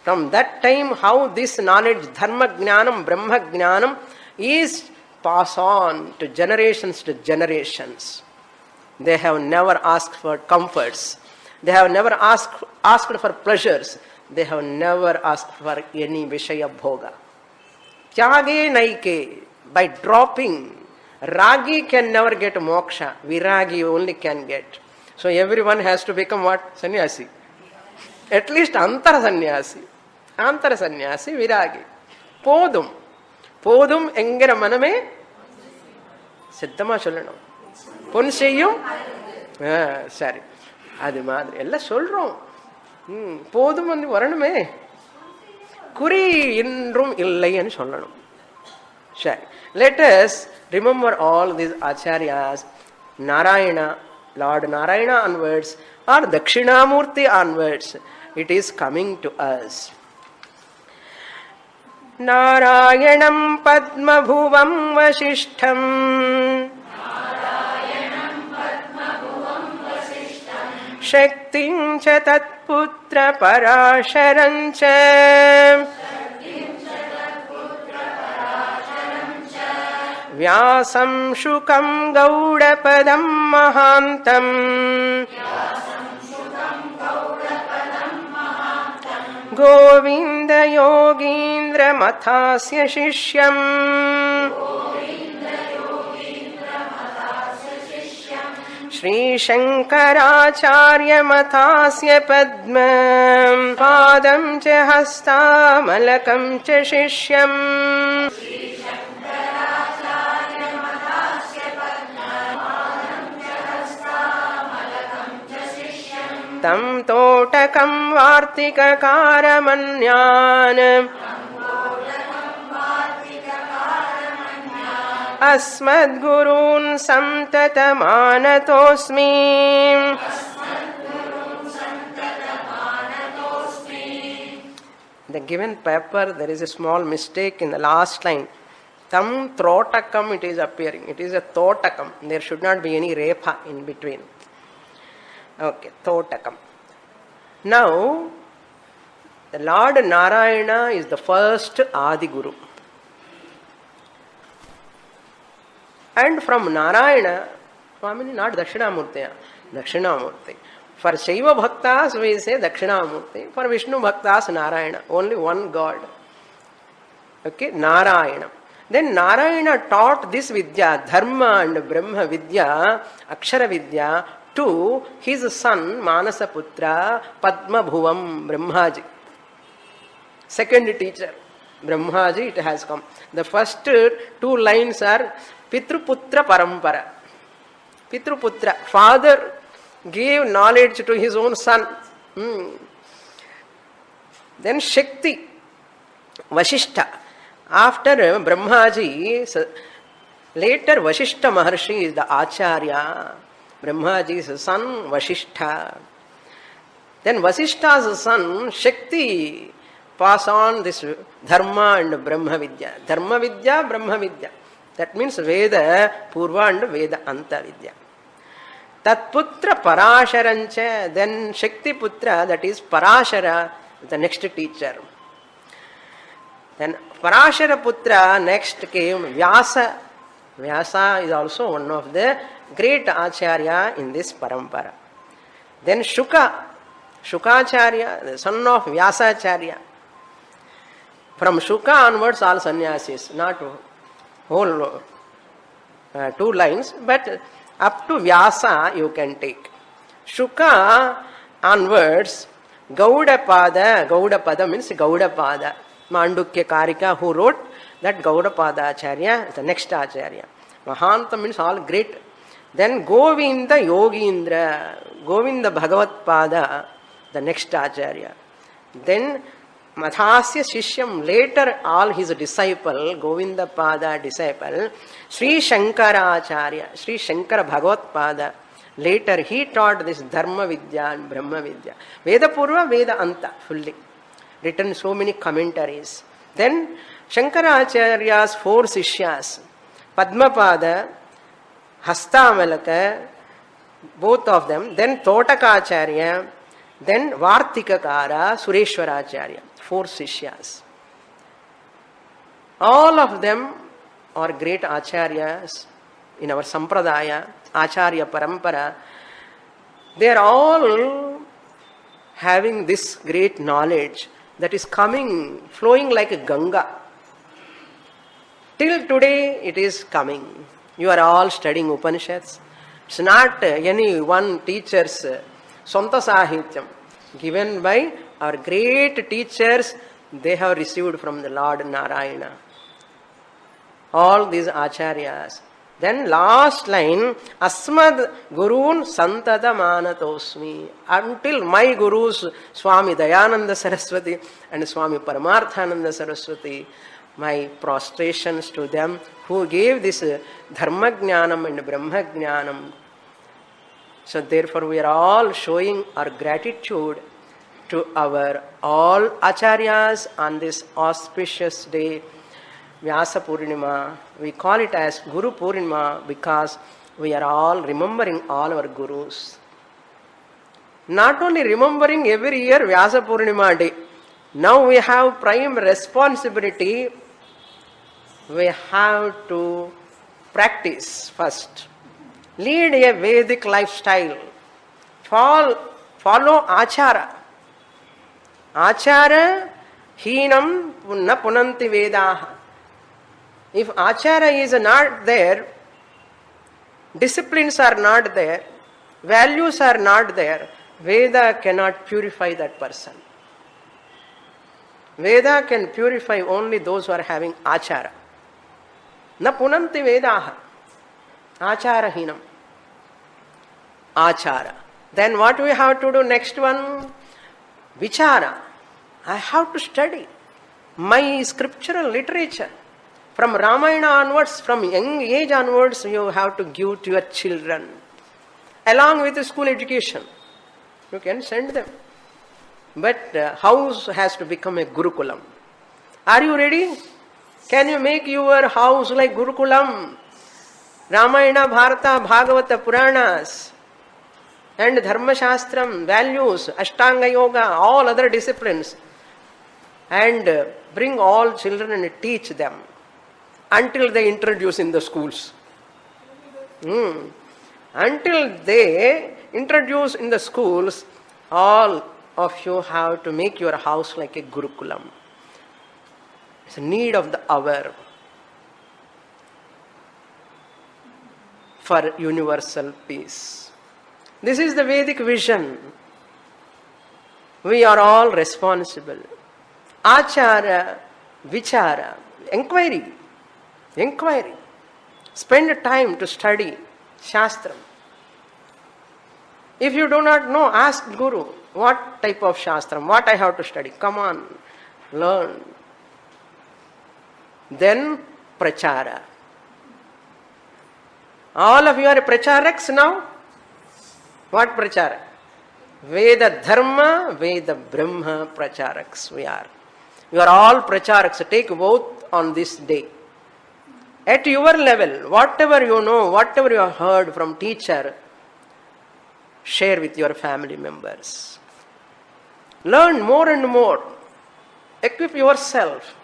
From that time, how this knowledge, dharma jnanam, brahma jnanam, is passed on to generations. They have never asked for comforts. They have never asked for pleasures. They have never asked for any vishaya bhoga. Tyage naike, by dropping, ragi can never get moksha. Viragi only can get. So everyone has to become what? Sannyasi. At least antara sannyasi. Antara sannyasi, viragi. Podum. Podum engera maname சித்தமா சொல்லணும். பொன் செய்யும் சரி அது மாதிரி எல்லாம் சொல்றோம். போதும் வந்து வரணுமே, குறி என்றும் இல்லைன்னு சொல்லணும். சரி, let us remember all these acharyas, Narayana, Lord Narayana onwards or Dakshinamurti onwards. It is coming to us. Narayanam Padmabhuvam Vasishtham Shaktim cha tatputra parasharam cha Vyasam shukam gaudapadam mahantam Govinda yogindra mathasya shishyam Shri Shankaracharya mathasya padma padam cha hasta malakam cha shishyam tam totakam vartikakaramanyaan अस्मद्गुरून् संततमानतोऽस्मि given paper, there is a small mistake in the last line. Tam Trotakam it is appearing. It is a Thotakam. There should not be any repa in between. Okay, Thotakam. Now, the Lord Narayana is the first Adi Guru. And from Narayana, Swamini, not Dakshinamurti, Dakshinamurti. For Shaiva Bhaktas, we say Dakshinamurti. For Vishnu Bhaktas, Narayana. Only one God. Okay, Narayana. Then Narayana taught this Vidya, Dharma and Brahma Vidya, Akshara Vidya, to his son, Manasa Putra, Padma Bhuvam, Brahmaji. Second teacher, Brahmaji, it has come. The first two lines are Pitruputra Parampara. Pitruputra, father gave knowledge to his own son. Then Shakti, Vasishtha. After Brahmaji, later Vasishtha Maharshi is the Acharya. Brahmaji's son Vasishtha. Then Vasishtha's son Shakti pass on this Dharma and Brahma Vidya. Dharma Vidya, Brahma Vidya. That means Veda Purva and Veda Anta Vidya. Tatputra Parasharancha, then Shakti Putra, that is Parashara, the next teacher. Then Parashara Putra, next came Vyasa. Vyasa is also one of the great Acharya in this parampara. Then Shuka, Shukacharya, the son of Vyasacharya. From Shuka onwards, all sannyasis, not whole 2 lines, but up to Vyasa you can take. Shuka onwards, Gaudapada means Gaudapada. Mandukya Karika, who wrote that Gaudapada Acharya, the next Acharya. Mahanta means all great. Then Govinda Yogindra, Govinda Bhagavat Pada, the next Acharya. Then Madhasya Shishyam, later all his disciple, Govinda Pada disciple, Sri Shankara Acharya, Sri Shankara Bhagavat Pada. Later he taught this Dharma Vidya and Brahma Vidya. Veda Purva, Veda Anta, fully. Written so many commentaries. Then Shankara Acharya's 4 Sishyas, Padmapada, Hastamalaka, both of them, then Totaka Acharya, then Vartikakara, Sureshwara Acharya, 4 Sishyas. All of them are great Acharyas in our Sampradaya, Acharya Parampara. They are all having this great knowledge that is coming, flowing like a Ganga. Till today it is coming. You are all studying Upanishads. It's not any one teacher's Sonta Sahityam. Given by our great teachers, they have received from the Lord Narayana. All these Acharyas. Then last line, Asmad Gurun Santada Manatosmi. Until my Gurus, Swami Dayananda Saraswati and Swami Paramarthananda Saraswati, my prostrations to them who gave this Dharma Jnanam and Brahma Jnanam. So therefore we are all showing our gratitude to our all Acharyas on this auspicious day, Vyasa Purnima. We call it as Guru Purnima because we are all remembering all our Gurus. Not only remembering every year Vyasa Purnima day, now we have prime responsibility. We have to practice first. Lead a Vedic lifestyle. Follow Achara. Achara Heenam na Punanti Vedaha. If Achara is not there, disciplines are not there, values are not there, Veda cannot purify that person. Veda can purify only those who are having Achara. Na Punanti Vedaha. Achara Heenam. Achara. Then what we have to do next one? Vichara. I have to study my scriptural literature. From Ramayana onwards, from young age onwards, you have to give to your children. Along with the school education. You can send them. But house has to become a Gurukulam. Are you ready? Can you make your house like Gurukulam? Ramayana, Bharata, Bhagavata, Puranas, and Dharma Shastram, values, Ashtanga Yoga, all other disciplines, and bring all children and teach them until they introduce in the schools. Until they introduce in the schools, all of you have to make your house like a Gurukulam. It's a need of the hour for universal peace. This is the Vedic vision. We are all responsible. Achara, vichara, inquiry. Spend time to study Shastram. If you do not know, ask Guru, what type of Shastram, what I have to study. Come on, learn. Then prachara. All of you are pracharaks now. What prachara? Veda Dharma, Veda Brahma pracharaks we are. You are all pracharaks. Take both on this day. At your level, whatever you know, whatever you have heard from teacher, share with your family members. Learn more and more. Equip yourself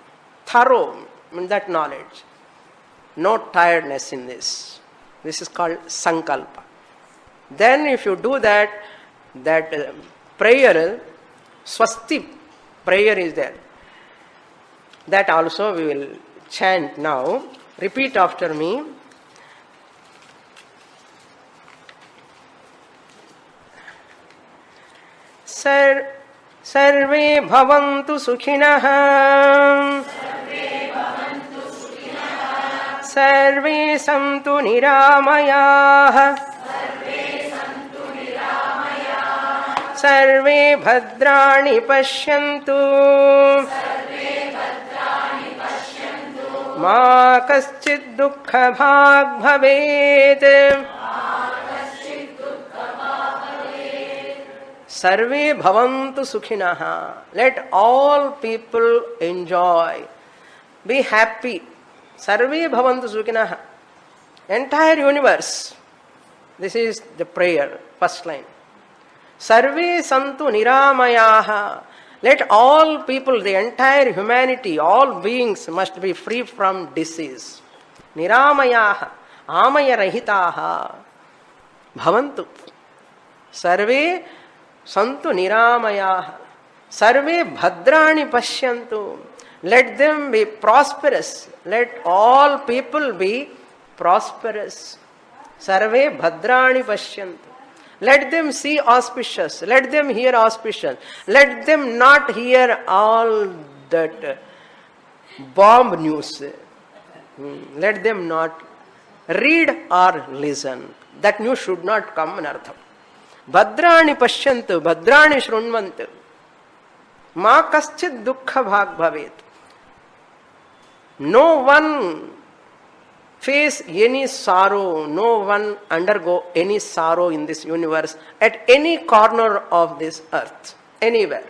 thorough in that knowledge. No tiredness in this. This is called sankalpa. Then if you do that prayer, swasti prayer is there. That also we will chant now. Repeat after me. Sarve bhavantu sukhinah. Sarve santu niramayah. Sarve bhadrani pashyantu. Ma kaschid dukkha bhag bhavet. Sarve bhavantu sukhinah. Let all people enjoy. Be happy. Sarve bhavantu sukhinah. Entire universe. This is the prayer, first line. Sarve santu niramayaha. Let all people, the entire humanity, all beings must be free from disease. Niramayaha. Amaya rahitaha. Bhavantu. Sarve santu niramayaha. Sarve bhadrani pashyantu. Let them be prosperous. Let all people be prosperous. Sarve bhadrani pashyantu. Let them see auspicious. Let them hear auspicious. Let them not hear all that bomb news. Let them not read or listen. That news should not come in artham. Bhadrani pashyantu, bhadrani shrunvantu. Ma kaschid dukkha bhag bhavet. No one face any sorrow, no one undergo any sorrow in this universe at any corner of this earth, anywhere.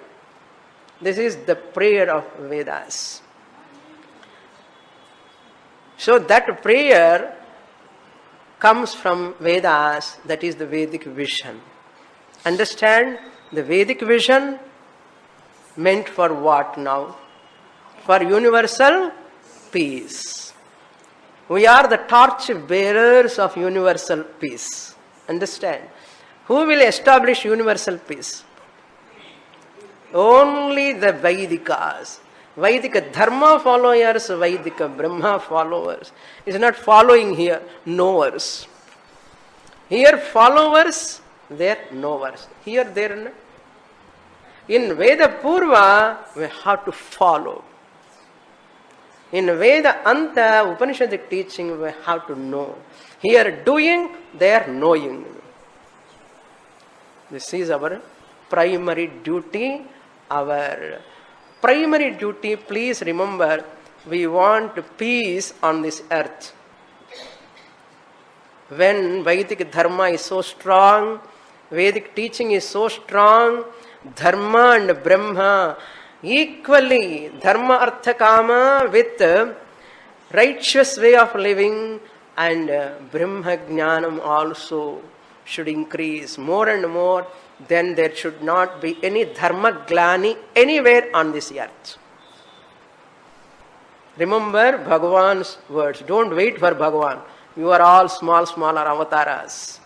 This is the prayer of Vedas. So that prayer comes from Vedas, that is the Vedic vision. Understand, the Vedic vision meant for what now? For universal peace. We are the torch bearers of universal peace. Understand? Who will establish universal peace? Only the Vedikas. Vedika Dharma followers, Vedika Brahma followers. It's not following here, knowers. Here followers, there knowers. Here, there not. In Veda Purva, we have to follow. In Veda Anta, Upanishadic teaching, we have to know. Here doing, there knowing. This is our primary duty. Our primary duty, please remember, we want peace on this earth. When Vedic Dharma is so strong, Vedic teaching is so strong. Dharma and Brahma equally, dharma artha kama with righteous way of living, and Brahma Jnanam also should increase more and more. Then there should not be any dharma glani anywhere on this earth. Remember Bhagavan's words. Don't wait for Bhagavan. You are all smaller avataras.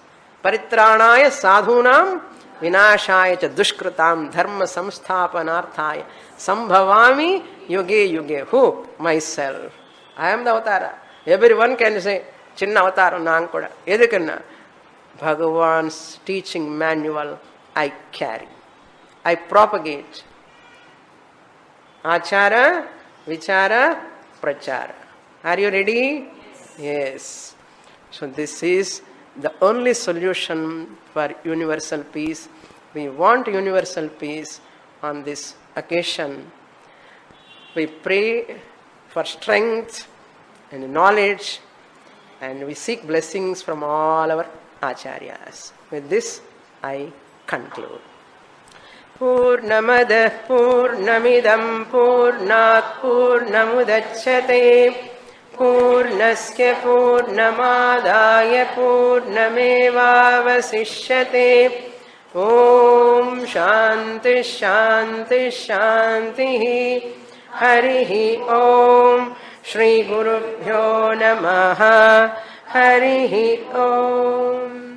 Paritranaya sadhunam vinashaya cha dushkritam dharma samsthapanarthaya sambhavami yuge yuge. Who? Myself. I am the avatara. Everyone can say, Chinna avatara naan kuda. Edukanna. Bhagavan's teaching manual I carry. I propagate. Achara, vichara, prachara. Are you ready? Yes. So this is the only solution for universal peace. We want universal peace on this occasion. We pray for strength and knowledge, and we seek blessings from all our acharyas. With this, I conclude. Purnamadah Purnamidam Purnat Purnamudachyate Purnasya Purnamadaya Purnamevavasishyate. Om Shanti Shanti Shanti. Harihi Om. Shri Gurubhyo Namaha. Harihi Om.